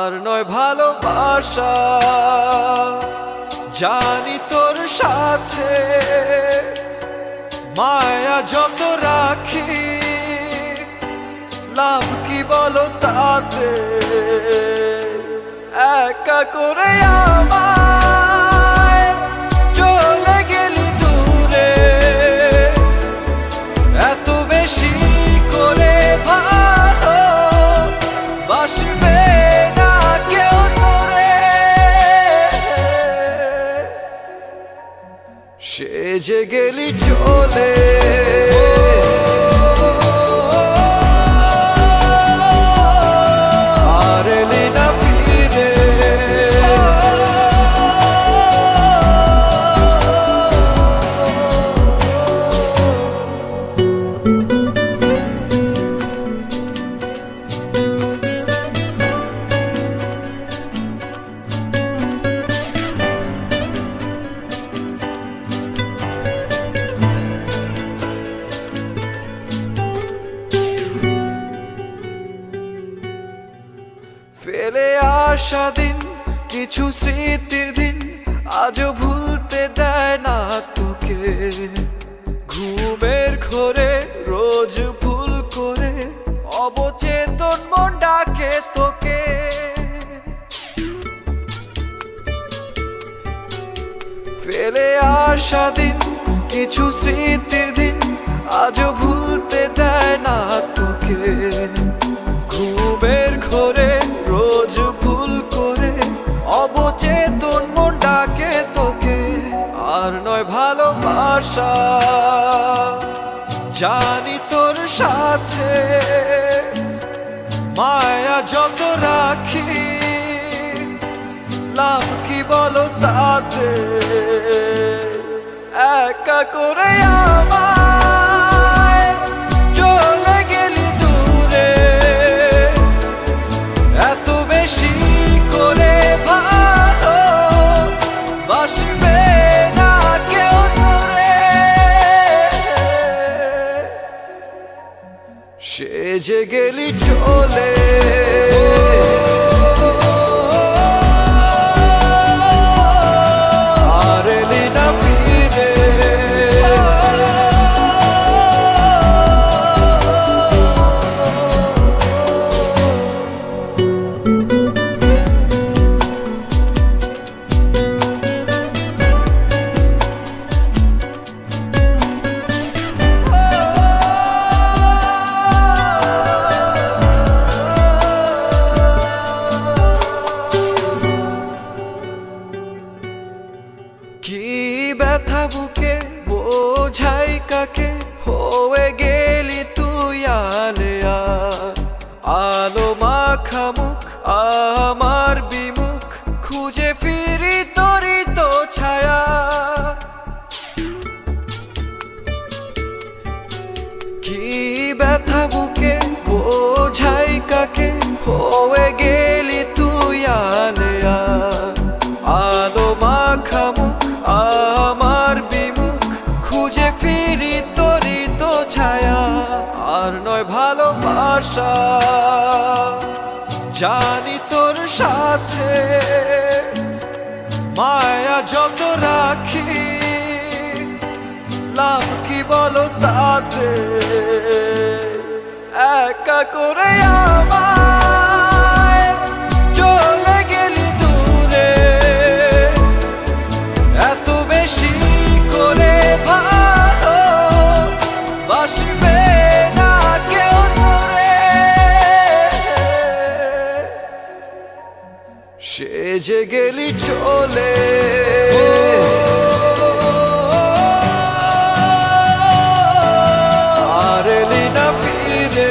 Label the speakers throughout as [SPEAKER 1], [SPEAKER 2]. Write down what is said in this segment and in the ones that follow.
[SPEAKER 1] আর নয় ভালোবাসা। জানি তোর সাথে মায়া যত রাখি, লাভ কি বলো তাতে? একা করে আমায় চলে গেলি দূরে, এত বেশি করে ভালো বাসবে না কেউ তোরে। সেজে গেলি চলে, আর এলি না ফিরে। ফেলে আসা দিন, কিছু স্মৃতির দিন আজও ভুলতে দেয় না তোকে। ঘুমের ঘোরে রোজ ভুল করে অবচেতন মন ডাকে তোকে। ফেলে আসা দিন, কিছু স্মৃতির দিন আজও ভুলতে দেয় না তোকে। ঘুমের ঘোরে রোজ ভুল করে অবচেতন মন ডাকে তোকে। আর নয় ভালোবাসা। জানি তোর সাথে মায়া যত রাখি, লাভ কি বলো তাতে? একা করে আমায় চলে গেলি দূরে, এত বেশি করে ভালো বাসবে না কেউ তোরে। সেজে গেলি চলে, আর এলি না ফিরে। কি ব্যথা বুকে বোঝাই কাকে, হয়ে গেলি তুই আলেয়া। আলো মাখা মুখ আমার বিমুখ, খুঁজে ফিরি তোরই তো ছায়া। কি ব্যথা বুকে বোঝাই কাকে, হয়ে গেলি তুই আলেয়া। আলো মাখা মুখ আমার বিমুখ, খুঁজে ফিরি তোরই তো ছায়া। আর নয় ভালোবাসা। জানি তোর সাথে মায়া যত রাখি, লাভ কি বলো তাতে? একা করে আমায় চলে গেলি দূরে, এত বেশি করে ভালো বাসবে না কেউ তোরে। সেজে গেলি চলে, আর এলি না ফিরে।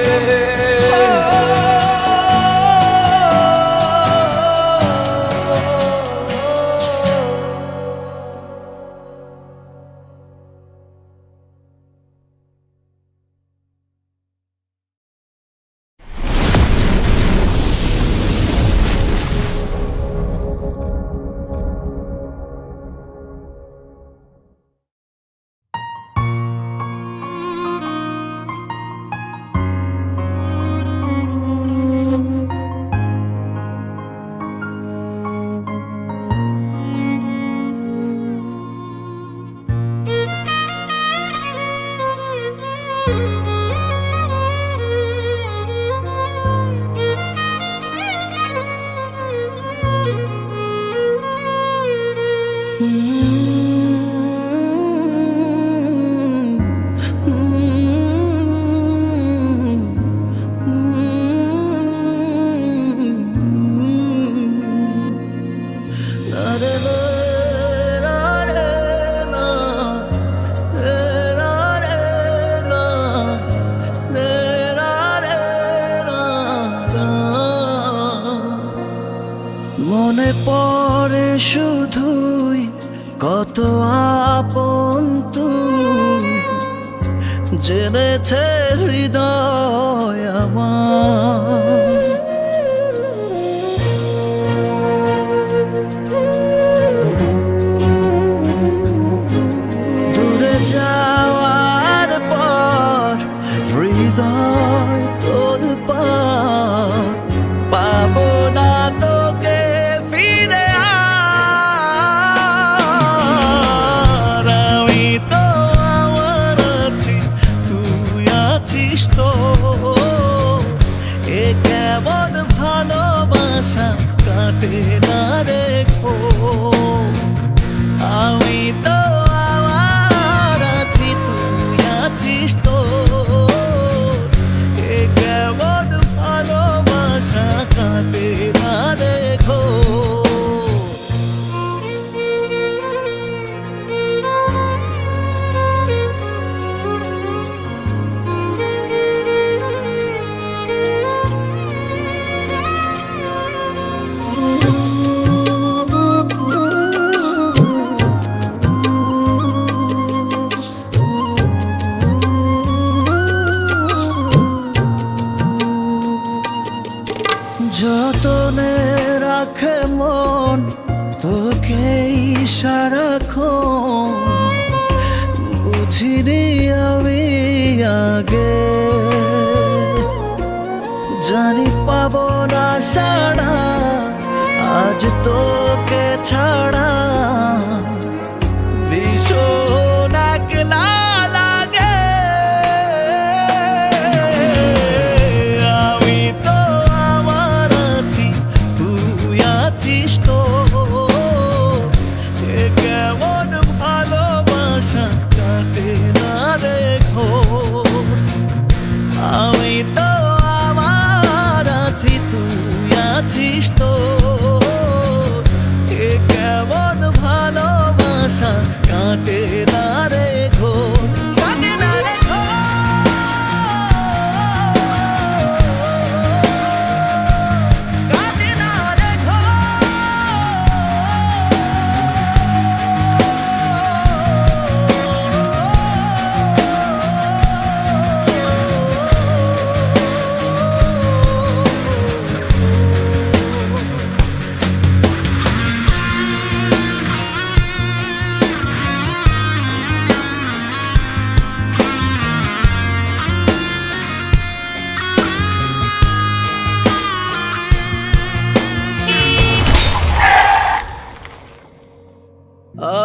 [SPEAKER 2] শুধুই কত আপন তুই, জেনেছে হৃদয় আমার। দূরে যাওয়ার পর হৃদয় তোলপাড়, পাবো না তোকে ফিরে আর। আমি তো আমার আছি, তুই আছিস তো, এ কেমন ভালোবাসা কাটে না রেখো। আমি তো আমার আছি, তুই আছিস তো, এ কেমন ভালোবাসা কাটে না রেখো। যতনে রাখে মন তোকেই সারাক্ষণ, বুঝিনি আমি আগে, জানি পাবো না সাড়া আজ তোকে ছাড়া। ভীষণ একলা লাগে, আমি তো আমার আছি, তুই আছিস তো, এ কেমন ভালোবাসা কাটে না রেখো। আমি তো আমার আছি, তুই আছিস তো, এ কেমন ভালোবাসা কাটে না রেখো, কাটে না রেখো। কাটে না রেখো।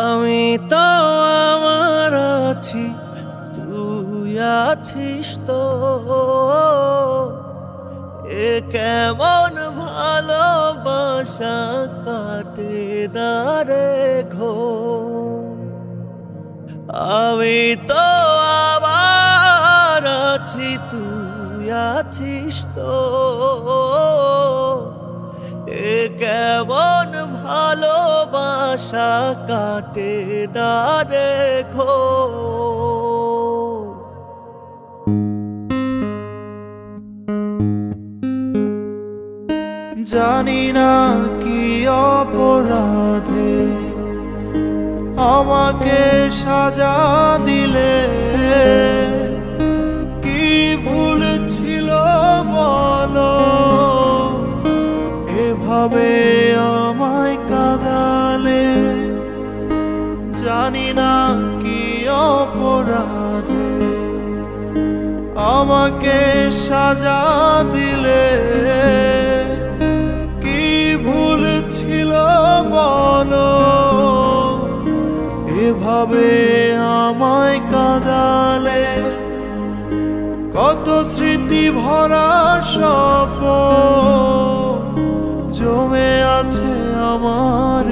[SPEAKER 2] আমি তো আমার আছি, তুই আছিস তো, এ কেমন ভালোবাসা কাটে না রেখো। আমি তো আমার আছি, তুই আছিস তো, এ কেমন ভালোবাসা কাটে না রেখো।
[SPEAKER 1] জানি না কি অপরাধে আমাকে সাজা দিলে, কি ভুল ছিল বলো এভাবে আমায় কাঁদালে। জানি না কি অপরাধে আমাকে সাজা দিলে, কি ভুল ছিল বলো এভাবে আমায় কাঁদালে। কত স্মৃতি ভরা স্বপ্ন জমে আছে আমার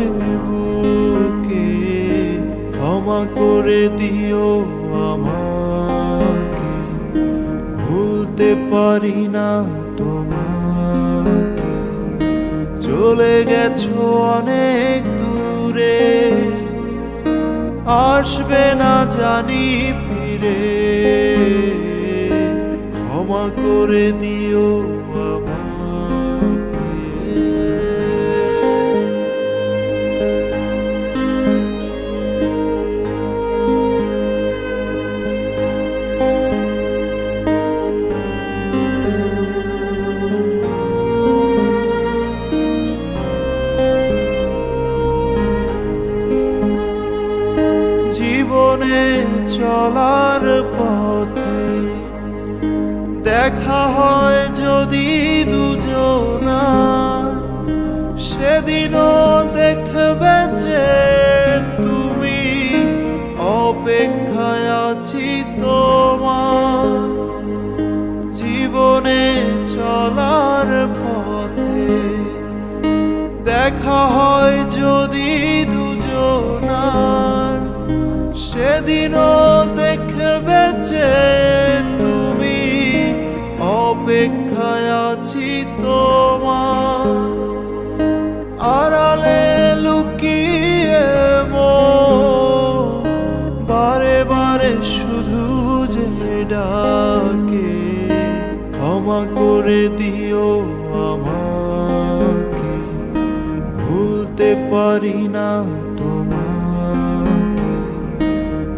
[SPEAKER 1] বুকে, ক্ষমা করে দিও আমাকে, ভুলতে পারি না তোমাকে। চলে গেছো অনেক দূরে, আসবে না জানি ফিরে, ক্ষমা করে দিও আমাকে। দেখা হয় যদি দুজনার, সেদিনও দেখবে যে তুমি, অপেক্ষায় আছি তোমার। জীবনে চলার পথে দেখা হয় যদি দুজনার, সেদিনও দেখবে যে তুমি, অপেক্ষায় আছি তোমার। আড়ালে লুকিয়ে মন বারে বারে শুধু যে ডাকে, ক্ষমা করে দিও আমাকে, ভুলতে পারি না তোমাকে।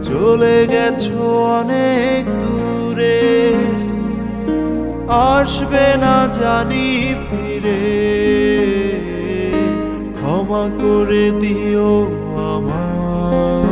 [SPEAKER 1] চলে গেছো অনেক দূরে, আসবে না জানি ফিরে, ক্ষমা করে দিও আমাকে।